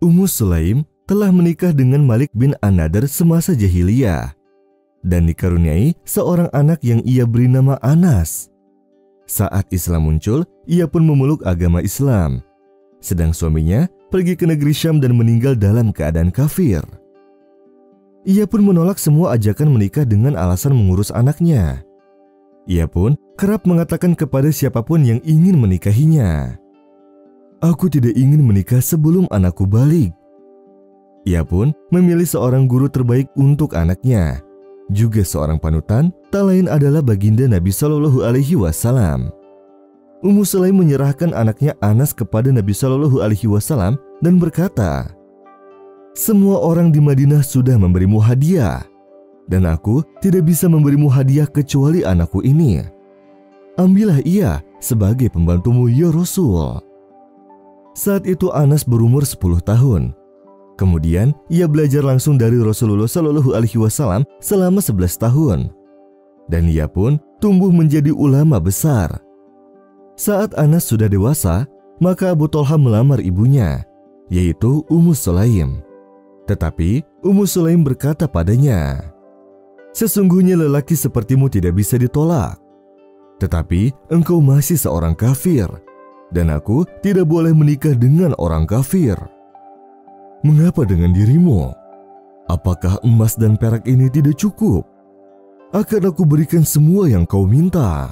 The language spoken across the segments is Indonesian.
Ummu Sulaim telah menikah dengan Malik bin An-Nadr semasa jahiliyah dan dikaruniai seorang anak yang ia beri nama Anas. Saat Islam muncul, ia pun memeluk agama Islam. Sedang suaminya pergi ke negeri Syam dan meninggal dalam keadaan kafir. Ia pun menolak semua ajakan menikah dengan alasan mengurus anaknya. Ia pun kerap mengatakan kepada siapapun yang ingin menikahinya, "Aku tidak ingin menikah sebelum anakku balik." Ia pun memilih seorang guru terbaik untuk anaknya, juga seorang panutan, tak lain adalah baginda Nabi Shallallahu Alaihi Wasallam. Ummu Sulaim menyerahkan anaknya Anas kepada Nabi Shallallahu Alaihi Wasallam dan berkata, "Semua orang di Madinah sudah memberimu hadiah, dan aku tidak bisa memberimu hadiah kecuali anakku ini. Ambillah ia sebagai pembantumu ya Rasul." Saat itu Anas berumur 10 tahun. Kemudian ia belajar langsung dari Rasulullah Shallallahu Alaihi Wasallam selama 11 tahun. Dan ia pun tumbuh menjadi ulama besar. Saat Anas sudah dewasa, maka Abu Thalha melamar ibunya, yaitu Ummu Sulaim. Tetapi Ummu Sulaim berkata padanya, "Sesungguhnya lelaki sepertimu tidak bisa ditolak. Tetapi engkau masih seorang kafir, dan aku tidak boleh menikah dengan orang kafir. Mengapa dengan dirimu? Apakah emas dan perak ini tidak cukup? Akan aku berikan semua yang kau minta."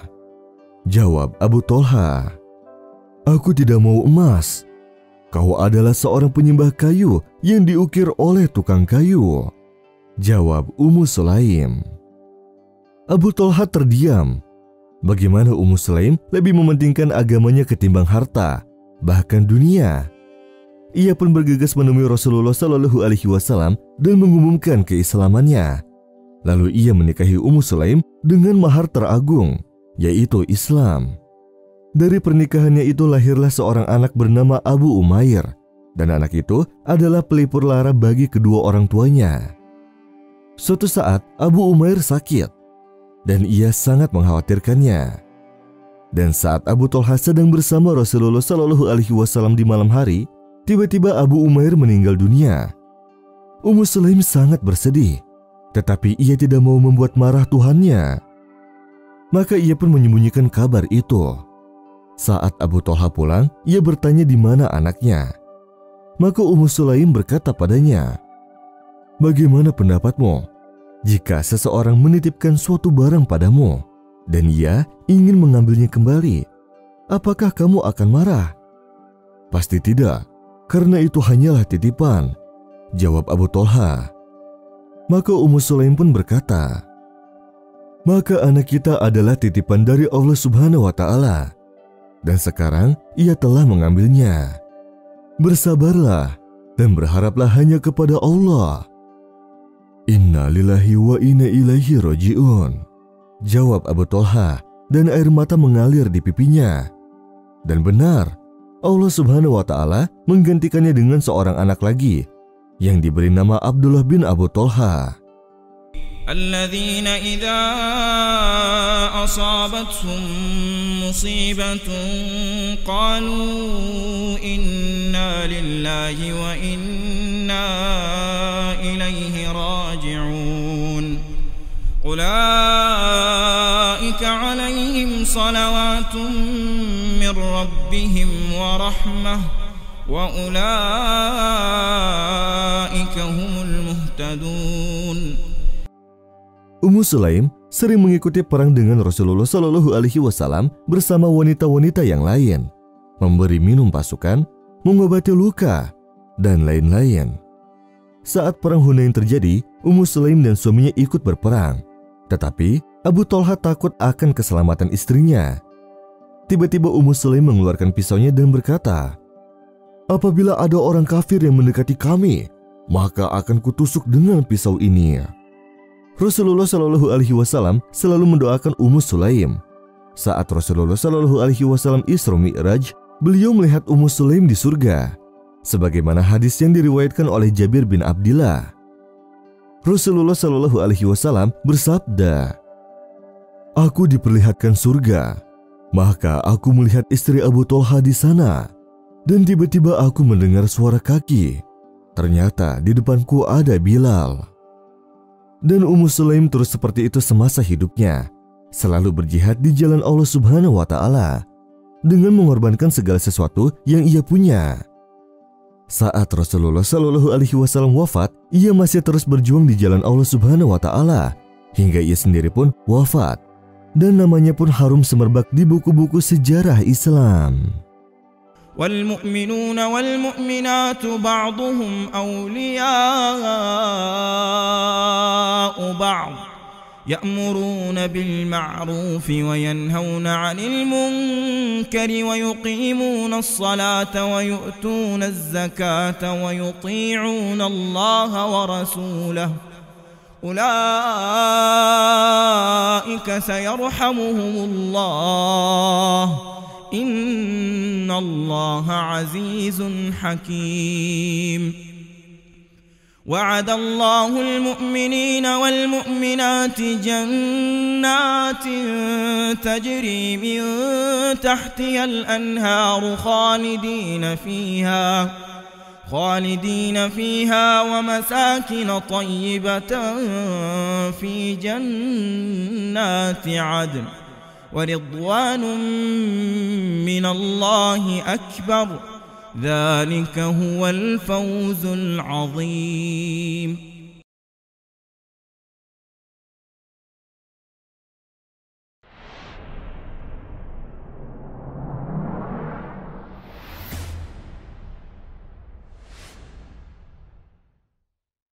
Jawab Abu Thalha, "Aku tidak mau emas. Kau adalah seorang penyembah kayu yang diukir oleh tukang kayu." Jawab Ummu Sulaim. Abu Thalha terdiam. Bagaimana Ummu Sulaim lebih mementingkan agamanya ketimbang harta, bahkan dunia? Ia pun bergegas menemui Rasulullah Shallallahu Alaihi Wasallam dan mengumumkan keislamannya. Lalu ia menikahi Ummu Sulaim dengan mahar teragung, yaitu Islam. Dari pernikahannya itu lahirlah seorang anak bernama Abu Umair, dan anak itu adalah pelipur lara bagi kedua orang tuanya. Suatu saat Abu Umair sakit, dan ia sangat mengkhawatirkannya. Dan saat Abu Thalha sedang bersama Rasulullah Shallallahu Alaihi Wasallam di malam hari, tiba-tiba Abu Umair meninggal dunia. Ummu Sulaim sangat bersedih, tetapi ia tidak mau membuat marah tuannya. Maka ia pun menyembunyikan kabar itu. Saat Abu Thalha pulang, ia bertanya di mana anaknya. Maka Ummu Sulaim berkata padanya, "Bagaimana pendapatmu jika seseorang menitipkan suatu barang padamu dan ia ingin mengambilnya kembali? Apakah kamu akan marah?" "Pasti tidak, karena itu hanyalah titipan," jawab Abu Thalha. Maka Ummu Sulaim pun berkata, "Maka anak kita adalah titipan dari Allah Subhanahu wa Ta'ala, dan sekarang ia telah mengambilnya. Bersabarlah dan berharaplah hanya kepada Allah." "Inna lillahi wa inna ilaihi raji'un," jawab Abu Thalha, dan air mata mengalir di pipinya. Dan benar, Allah Subhanahu wa Ta'ala menggantikannya dengan seorang anak lagi yang diberi nama Abdullah bin Abu Thalha. الذين إذا أصابتهم مصيبة قالوا إنا لله وإنا إليه راجعون أولئك عليهم صلوات من ربهم ورحمة وأولئك هم المهتدون. Ummu Sulaim sering mengikuti perang dengan Rasulullah Shallallahu Alaihi Wasallam bersama wanita-wanita yang lain, memberi minum pasukan, mengobati luka, dan lain-lain. Saat perang Hunain terjadi, Ummu Sulaim dan suaminya ikut berperang. Tetapi Abu Thalha takut akan keselamatan istrinya. Tiba-tiba Ummu Sulaim mengeluarkan pisaunya dan berkata, "Apabila ada orang kafir yang mendekati kami, maka akan kutusuk dengan pisau ini." Rasulullah Shallallahu Alaihi Wasallam selalu mendoakan Ummu Sulaim. Saat Rasulullah Shallallahu Alaihi Wasallam Isra Mi'raj, beliau melihat Ummu Sulaim di surga, sebagaimana hadis yang diriwayatkan oleh Jabir bin Abdillah. Rasulullah Shallallahu Alaihi Wasallam bersabda, "Aku diperlihatkan surga, maka aku melihat istri Abu Thalha di sana, dan tiba-tiba aku mendengar suara kaki Ternyata di depanku ada Bilal. Dan Ummu Sulaim terus seperti itu semasa hidupnya, selalu berjihad di jalan Allah Subhanahu wa Ta'ala dengan mengorbankan segala sesuatu yang ia punya. Saat Rasulullah Shallallahu Alaihi Wasallam wafat, ia masih terus berjuang di jalan Allah Subhanahu wa Ta'ala hingga ia sendiri pun wafat, dan namanya pun harum semerbak di buku-buku sejarah Islam. والمؤمنون والمؤمنات بعضهم أولياء بعض يأمرون بالمعروف وينهون عن المنكر ويقيمون الصلاة ويؤتون الزكاة ويطيعون الله ورسوله أولئك سيرحمهم الله إن الله عزيز حكيم وعد الله المؤمنين والمؤمنات جنات تجري من تحتها الأنهار خالدين فيها ومساكن طيبة في جنات عدن ورضوان من الله أكبر ذلك هو الفوز العظيم.